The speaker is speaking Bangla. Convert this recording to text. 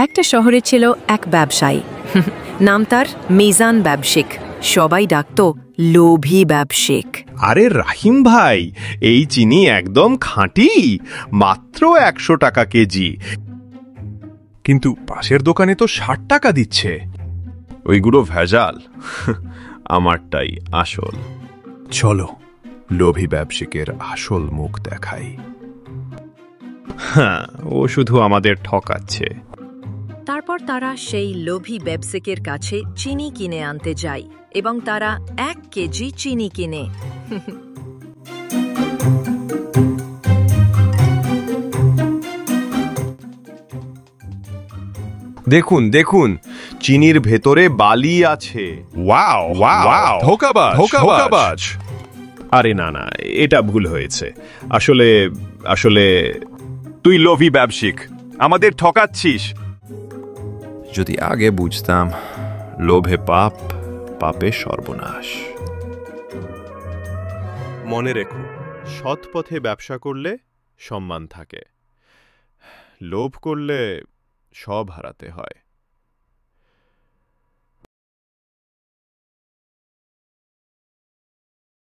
একটা শহরে ছিল এক ব্যবসায়ী। নাম তার মিজান ব্যবসায়িক। সবাই ডাকত লোভী ব্যবসায়িক। আরে রাহিম ভাই, এই চিনি একদম খাঁটি, মাত্র 100 টাকা কেজি। কিন্তু পাশের দোকানে তো 60 টাকা দিচ্ছে। ওইগুলো ভেজাল, আমারটাই আসল। চলো লোভী ব্যবসায়িকের আসল মুখ দেখাই। হ্যাঁ, ও শুধু আমাদের ঠকাচ্ছে। তারপর তারা সেই লোভী ব্যবসায়িকের কাছে চিনি কিনে আনতে যায় এবং তারা 1 কেজি চিনি কিনে। দেখুন দেখুন, চিনির ভেতরে বালি আছে। ওয়াও ওয়াও, ধোঁকাবাজ ধোঁকাবাজ। আরে না না, এটা ভুল হয়েছে। আসলে আসলে তুই লোভী ব্যবসায়িক, আমাদের ঠকাচ্ছিস। যদি আগে বুঝতাম লোভে পাপ, পাপে সর্বনাশ। মনে রেখো, সৎ পথে ব্যবসা করলে সম্মান থাকে, লোভ করলে সব হারাতে হয়।